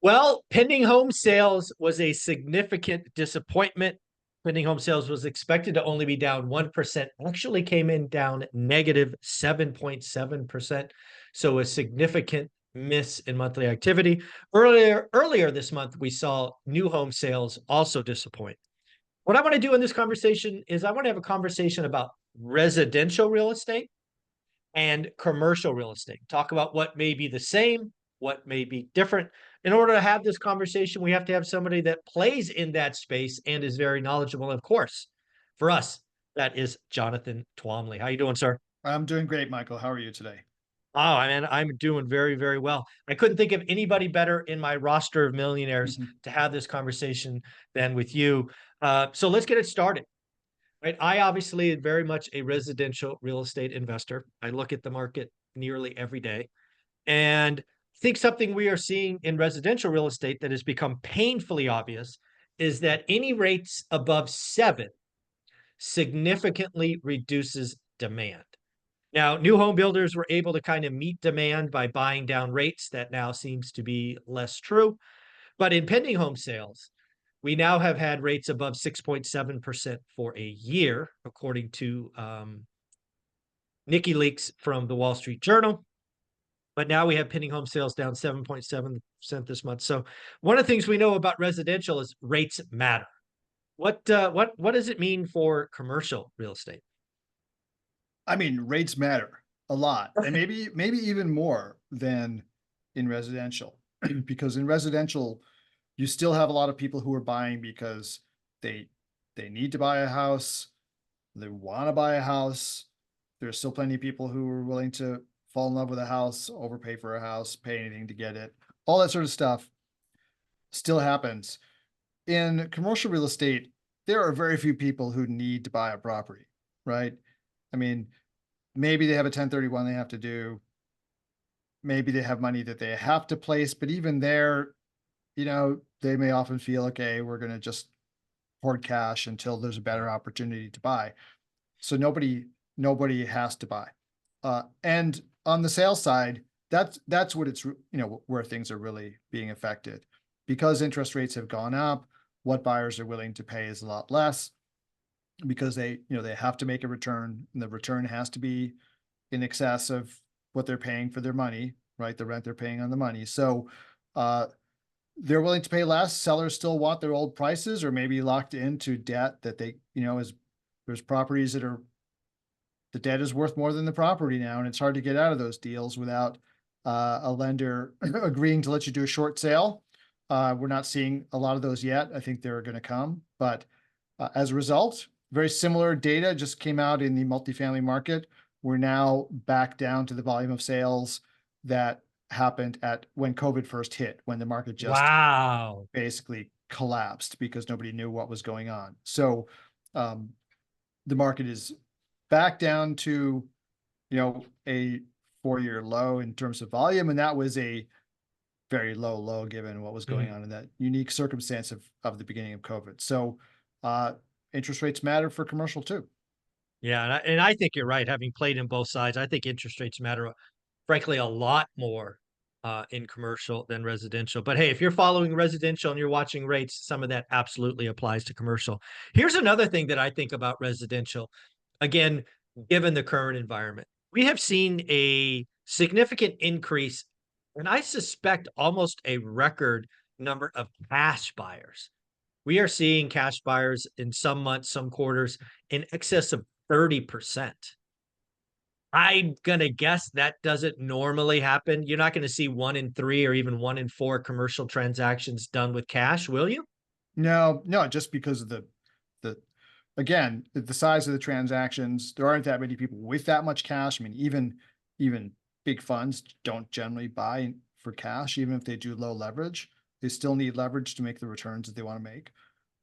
Well, pending home sales was a significant disappointment. Pending home sales was expected to only be down 1%, actually came in down negative 7.7%. So a significant miss in monthly activity. Earlier this month, we saw new home sales also disappoint. What I want to do in this conversation is I want to have a conversation about residential real estate and commercial real estate. Talk about what may be the same, what may be different. In order to have this conversation, we have to have somebody that plays in that space and is very knowledgeable. Of course, for us, that is Jonathan Twomley. How you doing, sir? I'm doing great, Michael. How are you today? Oh, man, I'm doing very, very well. I couldn't think of anybody better in my roster of millionaires Mhm. to have this conversation than with you. So let's get it started. Right. I obviously am very much a residential real estate investor. I look at the market nearly every day and think something we are seeing in residential real estate that has become painfully obvious is that any rates above 7 significantly reduces demand. Now, new home builders were able to kind of meet demand by buying down rates. That now seems to be less true. But in pending home sales, we now have had rates above 6.7% for a year, according to Nikki Leaks from the Wall Street Journal. But now we have pending home sales down 7.7% this month. So one of the things we know about residential is rates matter. What does it mean for commercial real estate? I mean, rates matter a lot, and maybe even more than in residential, because in residential, you still have a lot of people who are buying because they they need to buy a house, they want to buy a house. There's still plenty of people who are willing to fall in love with a house, overpay for a house, pay anything to get it. All that sort of stuff still happens. In commercial real estate, there are very few people who need to buy a property, right? I mean, maybe they have a 1031 they have to do. Maybe they have money that they have to place, but even there, they may often feel, okay, we're going to just hoard cash until there's a better opportunity to buy. So nobody has to buy. And on the sales side, that's what it's where things are really being affected because interest rates have gone up. What buyers are willing to pay is a lot less because they have to make a return, and the return has to be in excess of what they're paying for their money, right? The rent they're paying on the money. So uh, they're willing to pay less. Sellers still want their old prices or maybe locked into debt that there's properties that are the debt is worth more than the property now, and it's hard to get out of those deals without a lender agreeing to let you do a short sale. We're not seeing a lot of those yet. I think they're going to come, but as a result, very similar data just came out in the multifamily market. We're now back down to the volume of sales that happened at when COVID first hit, when the market just Wow. basically collapsed because nobody knew what was going on. So um, the market is back down to a 4-year low in terms of volume, and that was a very low given what was going Mhm. on in that unique circumstance of the beginning of COVID. So interest rates matter for commercial too. Yeah, and I think you're right. Having played in both sides, I think interest rates matter, frankly, a lot more in commercial than residential. But hey, if you're following residential and you're watching rates, some of that absolutely applies to commercial. Here's another thing that I think about residential. Again, given the current environment, we have seen a significant increase, and I suspect almost a record number of cash buyers. We are seeing cash buyers in some months, some quarters in excess of 30%. I'm gonna guess that doesn't normally happen. You're not gonna see 1 in 3 or even 1 in 4 commercial transactions done with cash, will you? No, no, just because of the again, the size of the transactions, there aren't that many people with that much cash. I mean, even big funds don't generally buy for cash, even if they do low leverage. They still need leverage to make the returns that they want to make.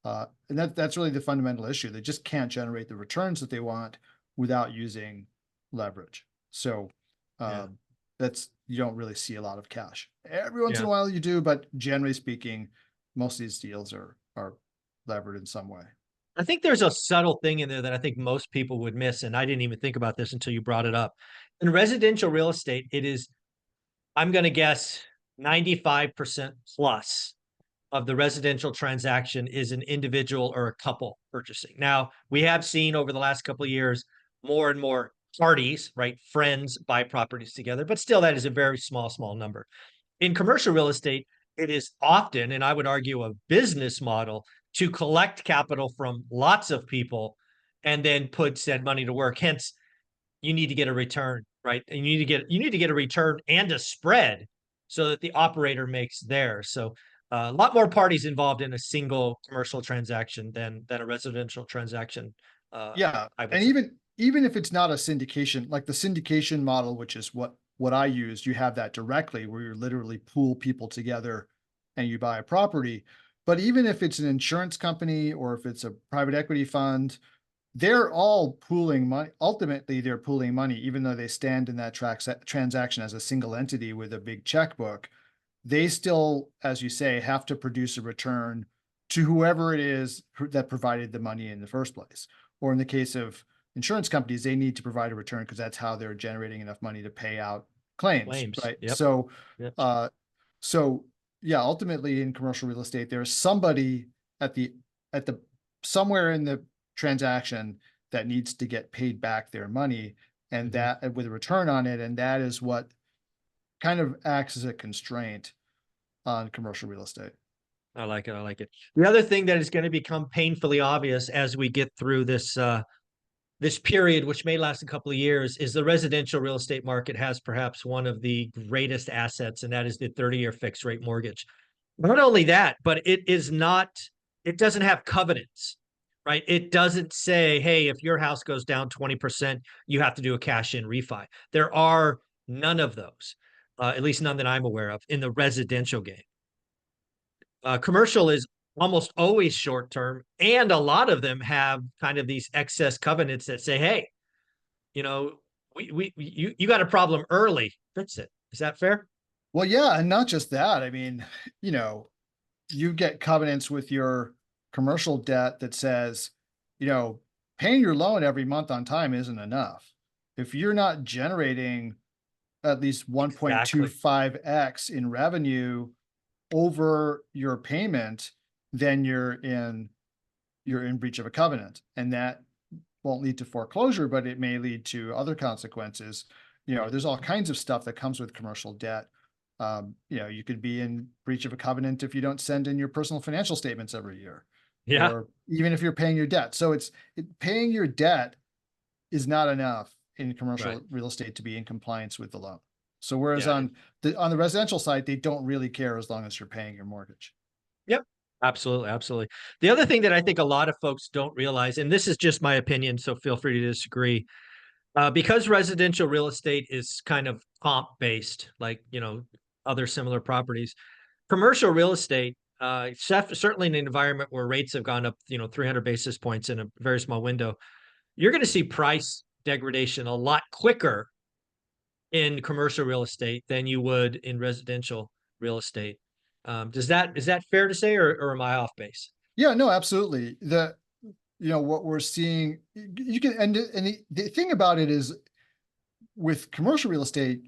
And that's really the fundamental issue. They just can't generate the returns that they want without using leverage. So Yeah, that's you don't really see a lot of cash. Every once in yeah. a while you do, but generally speaking, most of these deals are levered in some way. I think there's a subtle thing in there that I think most people would miss, and I didn't even think about this until you brought it up. In residential real estate, it is, I'm gonna guess 95% plus of the residential transaction is an individual or a couple purchasing. Now, we have seen over the last couple of years more and more parties, right? Friends buy properties together, but still that is a very small number. In commercial real estate, it is often, and I would argue, a business model to collect capital from lots of people and then put said money to work. Hence, you need to get a return, right? And you need to get a return and a spread so that the operator makes theirs. So a lot more parties involved in a single commercial transaction than a residential transaction. Yeah, I would and say. even if it's not a syndication, like the syndication model, which is what I used, you have that directly where you literally pool people together and you buy a property. But even if it's an insurance company or if it's a private equity fund, they're all pooling money. Ultimately, they're pooling money, even though they stand in that transaction as a single entity with a big checkbook. They still, as you say, have to produce a return to whoever it is that provided the money in the first place. Or in the case of insurance companies, they need to provide a return because that's how they're generating enough money to pay out claims, Claims. right? Yep. Yep. Uh, so yeah, ultimately in commercial real estate, there's somebody at the somewhere in the transaction that needs to get paid back their money, and Mhm. that with a return on it, and that is what kind of acts as a constraint on commercial real estate. I like it. I like it. The other thing that is going to become painfully obvious as we get through this period, which may last a couple of years, is the residential real estate market has perhaps one of the greatest assets, and that is the 30-year fixed rate mortgage. Not only that, but it doesn't have covenants, right? It doesn't say, hey, if your house goes down 20%, you have to do a cash in refi. There are none of those, at least none that I'm aware of in the residential game. Commercial is almost always short term, and a lot of them have kind of these excess covenants that say, "Hey, you know, you got a problem early, fix it." Is that fair? Well, yeah, and not just that. I mean, you know, you get covenants with your commercial debt that says, you know, paying your loan every month on time isn't enough. If you're not generating at least Exactly. 1.25x in revenue over your payment, then you're in breach of a covenant. And that won't lead to foreclosure, but it may lead to other consequences. You know, there's all kinds of stuff that comes with commercial debt. You know, you could be in breach of a covenant if you don't send in your personal financial statements every year, Yeah. or even if you're paying your debt. So paying your debt is not enough in Right. commercial real estate to be in compliance with the loan. So whereas Yeah. on the residential side, they don't really care as long as you're paying your mortgage. Yep. Absolutely. Absolutely. The other thing that I think a lot of folks don't realize, and this is just my opinion, so feel free to disagree, because residential real estate is kind of comp based, like other similar properties. Commercial real estate, certainly in an environment where rates have gone up, 300 basis points in a very small window, you're going to see price degradation a lot quicker in commercial real estate than you would in residential real estate. Is that fair to say, or am I off base? Yeah, no, absolutely. What we're seeing, you can, and the thing about it is with commercial real estate,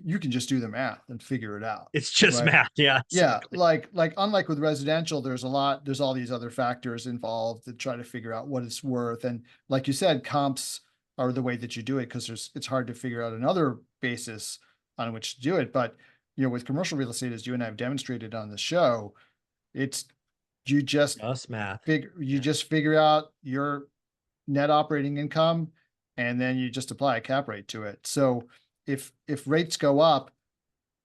you can just do the math and figure it out, It's just right? math. Yeah, Yeah, exactly. like unlike with residential, there's all these other factors involved to try to figure out what it's worth. And like you said, comps are the way that you do it because it's hard to figure out another basis on which to do it. But with commercial real estate, as you and I have demonstrated on the show, it's you just Just math. you Yeah. just figure out your net operating income and then you just apply a cap rate to it. So if rates go up,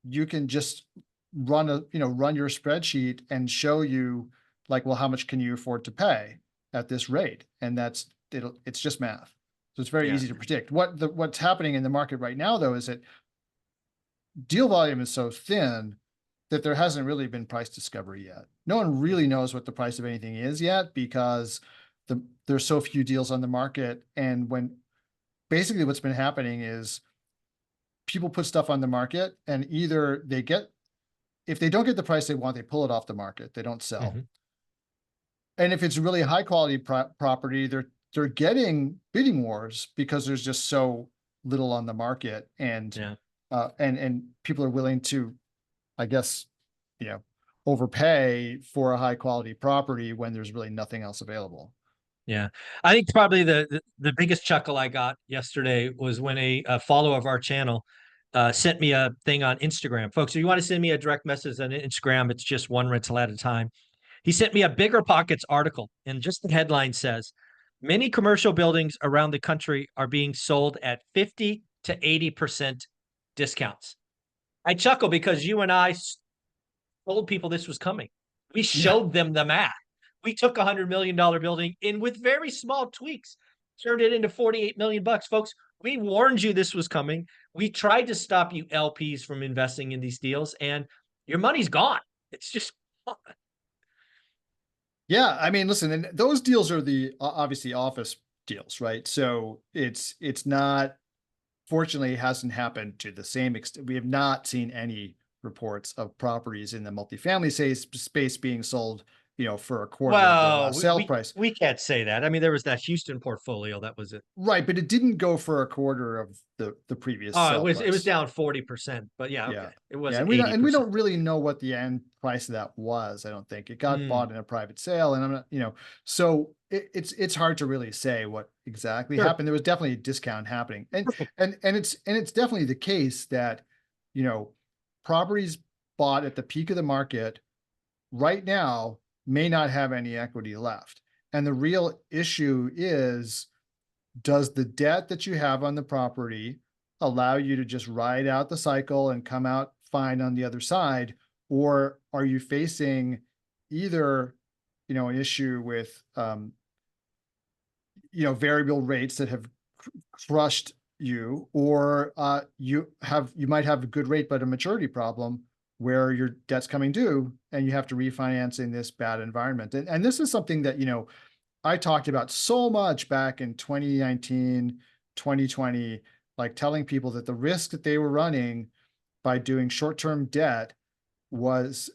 you can just run your spreadsheet and show you like, well, how much can you afford to pay at this rate? And it's just math. So it's very Yeah. easy to predict. What's happening in the market right now though is that deal volume is so thin that there hasn't really been price discovery yet. No one really knows what the price of anything is yet because there's so few deals on the market. And when basically what's been happening is people put stuff on the market and either if they don't get the price they want, they pull it off the market. They don't sell. Mhm. And if it's really high quality property, they're getting bidding wars because there's just so little on the market, and Yeah. and people are willing to, I guess, you know, overpay for a high quality property when there's really nothing else available. Yeah. I think probably the biggest chuckle I got yesterday was when a follower of our channel sent me a thing on Instagram. Folks, if you want to send me a direct message on Instagram, it's just one rental at a time. He sent me a Bigger Pockets article, and just the headline says, many commercial buildings around the country are being sold at 50 to 80% discounts. I chuckle because you and I told people this was coming. We Yeah. showed them the math. We took $100 million building and with very small tweaks, turned it into 48 million bucks. Folks, we warned you this was coming. We tried to stop you LPs from investing in these deals, and your money's gone. It's just Yeah, I mean, listen, and those deals are the obviously office deals, right? So it's not, fortunately, it hasn't happened to the same extent. We have not seen any reports of properties in the multifamily space being sold, for a quarter of their well, last sale price. we can't say that. I mean, there was that Houston portfolio that was it. Right, but it didn't go for a quarter of the previous Oh, sale it was price. down 40%, but yeah, Yeah. okay. It Yeah, wasn't and we 80%. don't really know what the end price of that was. I don't think it got Mm, bought in a private sale, and I'm not, so it's hard to really say what exactly sure. happened. There was definitely a discount happening, and it's definitely the case that, you know, properties bought at the peak of the market right now may not have any equity left. And the real issue is, does the debt that you have on the property allow you to just ride out the cycle and come out fine on the other side? Or are you facing either, an issue with, variable rates that have crushed you, or you might have a good rate, but a maturity problem where your debt's coming due and you have to refinance in this bad environment. And this is something that, I talked about so much back in 2019, 2020, like telling people that the risk that they were running by doing short-term debt was,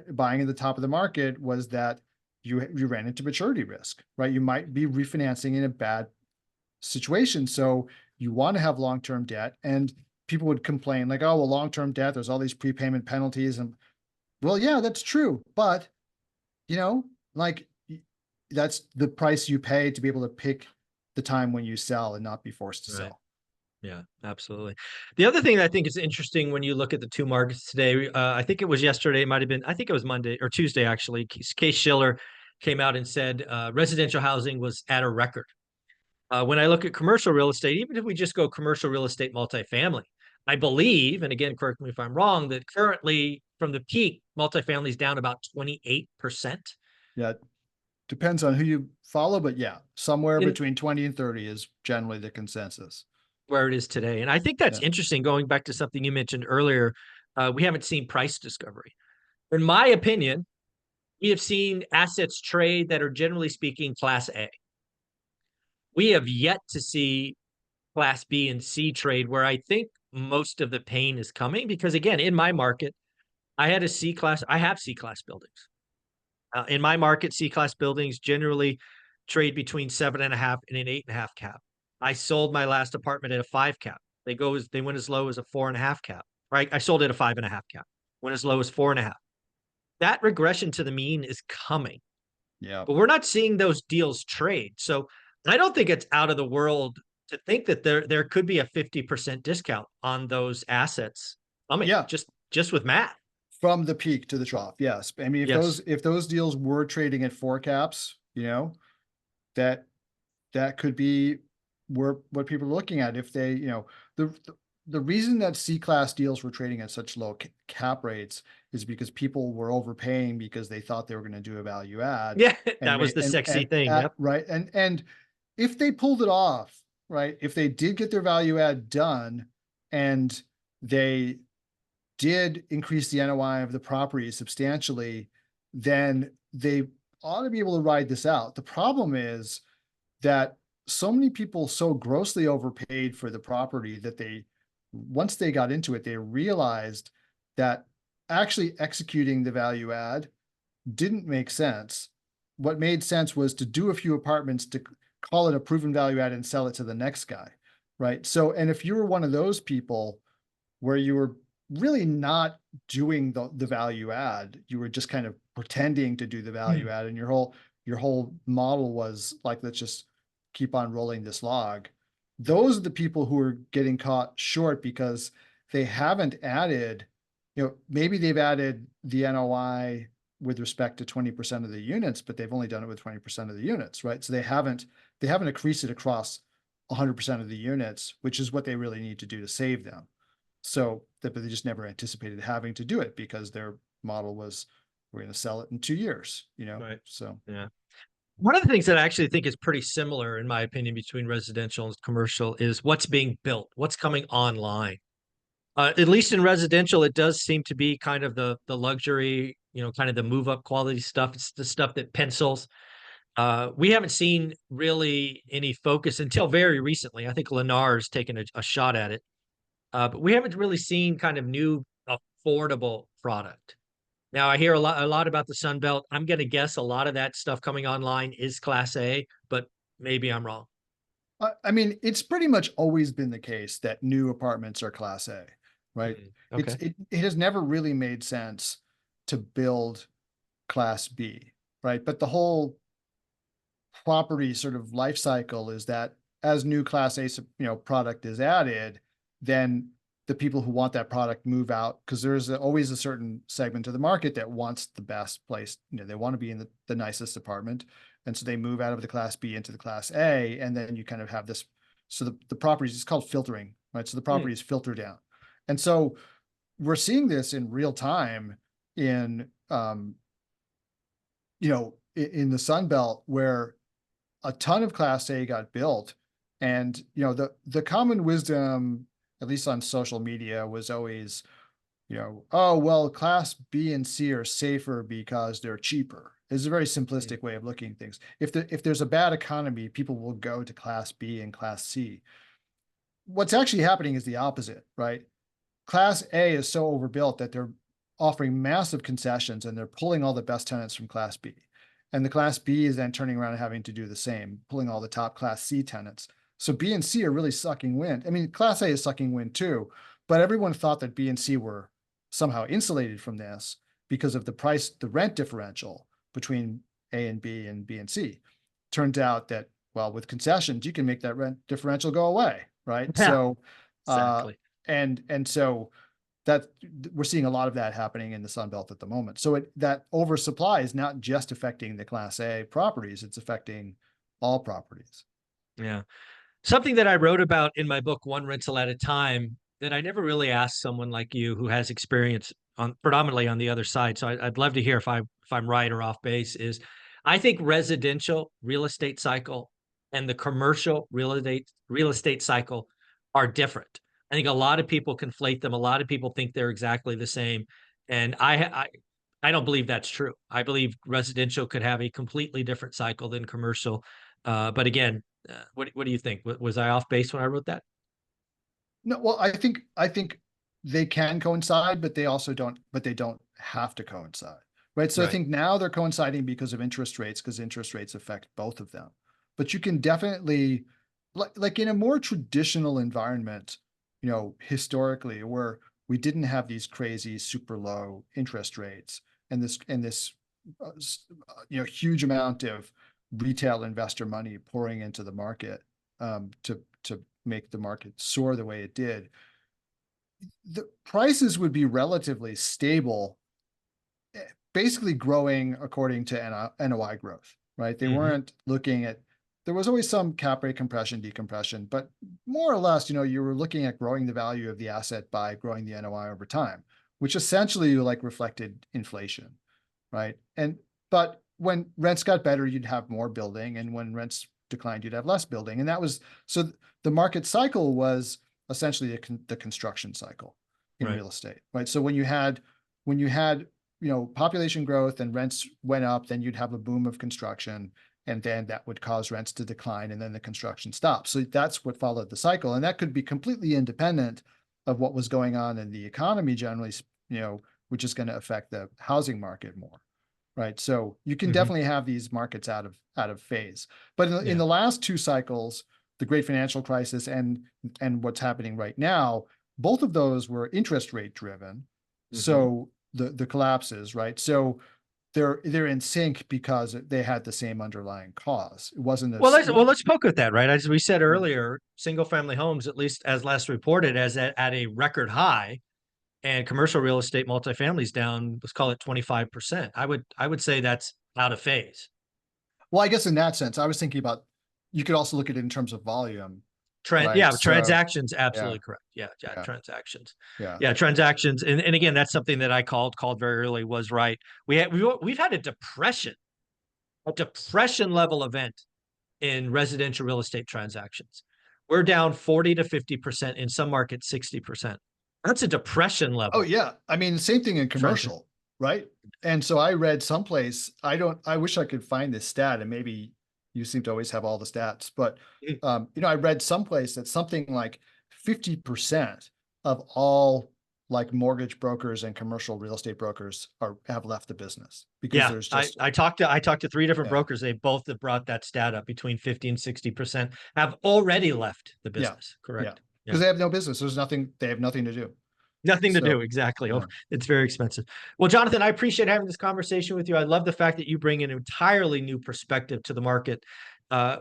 buying at the top of the market, was that you ran into maturity risk, right? You might be refinancing in a bad situation. So you want to have long-term debt, and people would complain like, oh, well, long-term debt, there's all these prepayment penalties. And well, yeah, that's true. But, like, that's the price you pay to be able to pick the time when you sell and not be forced to Right. sell. Yeah, absolutely. The other thing that I think is interesting when you look at the two markets today, I think it was yesterday, it might have been, I think it was Monday or Tuesday, actually. Case Schiller came out and said residential housing was at a record. When I look at commercial real estate, even if we just go commercial real estate multifamily, I believe, and again, correct me if I'm wrong, that currently from the peak, multifamily is down about 28%. Yeah, depends on who you follow, but yeah, somewhere In between 20 and 30 is generally the consensus. where it is today. And I think that's Yeah. interesting. Going back to something you mentioned earlier, we haven't seen price discovery. In my opinion, we have seen assets trade that are generally speaking class A. We have yet to see class B and C trade where I think most of the pain is coming because again, in my market, I have C class buildings. In my market, C class buildings generally trade between 7.5 and an 8.5 cap. I sold my last apartment at a 5 cap. They went as low as a 4.5 cap. Right. I sold it at a 5.5 cap. Went as low as 4.5. That regression to the mean is coming, Yeah. but we're not seeing those deals trade. So I don't think it's out of the world to think that there could be a 50% discount on those assets coming Yeah. just with math. From the peak to the trough. Yes. I mean, if Yes. those deals were trading at 4 caps, that that could be where what people are looking at. If they, the reason that C class deals were trading at such low cap rates is because people were overpaying because they thought they were going to do a value add, Yeah, and that was the sexy thing. Yep. right, and if they pulled it off, right, if they did get their value add done, and they did increase the NOI of the property substantially, then they ought to be able to ride this out. The problem is that so many people so grossly overpaid for the property that once they got into it, they realized that actually executing the value add didn't make sense. What made sense was to do a few apartments to call it a proven value add and sell it to the next guy, right? So, and if you were one of those people where you were really not doing the value add. You were just kind of pretending to do the value Mm. add, and your whole model was like, let's just keep on rolling this log. Those are the people who are getting caught short because they haven't added, maybe they've added the NOI with respect to 20% of the units, but they've only done it with 20% of the units, right? So they haven't increased it across 100% of the units, which is what they really need to do to save them. So that, but they just never anticipated having to do it because their model was, we're going to sell it in 2 years, Right. so. Yeah. One of the things that I actually think is pretty similar, in my opinion, between residential and commercial is what's being built, what's coming online. At least in residential, it does seem to be kind of the luxury, kind of the move up quality stuff. It's the stuff that pencils. We haven't seen really any focus until very recently. I think Lennar's taken a shot at it, but we haven't really seen kind of new affordable product. Now I hear a lot about the Sun Belt. I'm going to guess a lot of that stuff coming online is Class A, but maybe I'm wrong. I mean, it's pretty much always been the case that new apartments are Class A, right? Okay. It has never really made sense to build Class B, right? But the whole property sort of life cycle is that as new Class A, product is added, then the people who want that product move out because there's always a certain segment of the market that wants the best place. They want to be in the nicest apartment. And so they move out of the Class B into the Class A. And then you kind of have this. So the properties, it's called filtering, right? So the Hmm. properties filter down. And so we're seeing this in real time in, in the Sun Belt where a ton of Class A got built. And, the common wisdom, at least on social media, was always, oh, well, Class B and C are safer because they're cheaper. It's a very Mm. simplistic way of looking at things. If there's a bad economy, people will go to Class B and Class C. What's actually happening is the opposite, right? Class A is so overbuilt that they're offering massive concessions and they're pulling all the best tenants from Class B. And the Class B is then turning around and having to do the same, pulling all the top Class C tenants. So B and C are really sucking wind. I mean, Class A is sucking wind too, but everyone thought that B and C were somehow insulated from this because of the rent differential between A and B and C. Turns out that, well, with concessions, you can make that rent differential go away, right? Yeah, So, uh, exactly. and so that we're seeing a lot of that happening in the Sun Belt at the moment. So that oversupply is not just affecting the Class A properties; it's affecting all properties. Yeah. Something that I wrote about in my book, One Rental at a Time, that I never really asked someone like you who has experience on predominantly on the other side. So I'd love to hear if I'm right or off base. Is I think residential real estate cycle and the commercial real estate cycle are different. I think a lot of people conflate them. A lot of people think they're exactly the same, and I don't believe that's true. I believe residential could have a completely different cycle than commercial. But again, what do you think? Was I off base when I wrote that? No, well, I think they can coincide, but they also don't. But they don't have to coincide, right? So I Right. think now they're coinciding because of interest rates, because interest rates affect both of them. But you can definitely, like in a more traditional environment, historically, where we didn't have these crazy super low interest rates and this huge amount of retail investor money pouring into the market to make the market soar the way it did, the prices would be relatively stable, basically growing according to NOI growth, right? They Mhm. weren't looking at, there was always some cap rate compression, decompression, but more or less, you were looking at growing the value of the asset by growing the NOI over time, which essentially like reflected inflation, right? But when rents got better, you'd have more building, and when rents declined, you'd have less building. And that was, so the market cycle was essentially the construction cycle in Right. real estate, right? So when you had population growth and rents went up, then you'd have a boom of construction, and then that would cause rents to decline, and then the construction stops. So that's what followed the cycle, and that could be completely independent of what was going on in the economy generally, which is going to affect the housing market more, right? So you can Mhm. definitely have these markets out of phase. But in Yeah. the last two cycles, the great financial crisis and what's happening right now, both of those were interest rate driven. Mhm. So the collapses, right? So they're in sync because they had the same underlying cause. It wasn't Well, a, let's poke at that, right? As we said earlier, single family homes, at least as last reported, as at a record high, and commercial real estate multifamilies down, let's call it 25%. I would say that's out of phase. well, I guess in that sense, I was thinking about, you could also look at it in terms of volume, right? Yeah, So transactions, yeah, absolutely correct. Yeah, yeah, yeah, transactions. yeah. Yeah, transactions. And again, that's something that I called very early, was right. We've had a depression level event in residential real estate transactions. We're down 40 to 50%, in some markets 60%. That's a depression Oh level. yeah. I mean, same thing in Depression. commercial, right? And so I read someplace, I wish I could find this stat, and maybe you seem to always have all the stats, but Mm. I read someplace that something like 50% of all like mortgage brokers and commercial real estate brokers have left the business because Yeah, there's I, just, I talked to three different yeah, brokers. They both have brought that stat up. Between 50 and 60% have already left the yeah, business. yeah. Correct. Yeah. Because they have no business. There's nothing, they have nothing to do. Nothing to So do. Exactly. Oh, yeah. it's very expensive. Well, Jonathan, I appreciate having this conversation with you. I love the fact that you bring an entirely new perspective to the market.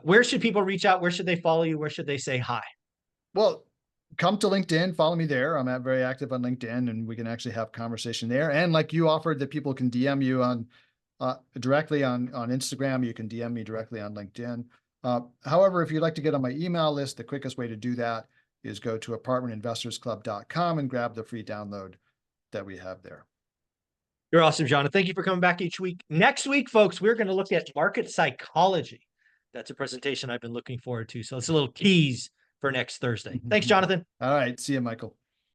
Where should people reach out? Where should they follow you? Where should they say hi? Well, come to LinkedIn, follow me there. I'm very active on LinkedIn, and we can actually have conversation there. And like you offered, that people can DM you on directly on Instagram. You can DM me directly on LinkedIn. However, if you'd like to get on my email list, the quickest way to do that is go to apartmentinvestorsclub.com and grab the free download that we have there. You're awesome, Jonathan. Thank you for coming back each week. Next week, folks, we're going to look at market psychology. That's a presentation I've been looking forward to. So it's a little tease for next Thursday. Thanks, Jonathan. All right. See you, Michael.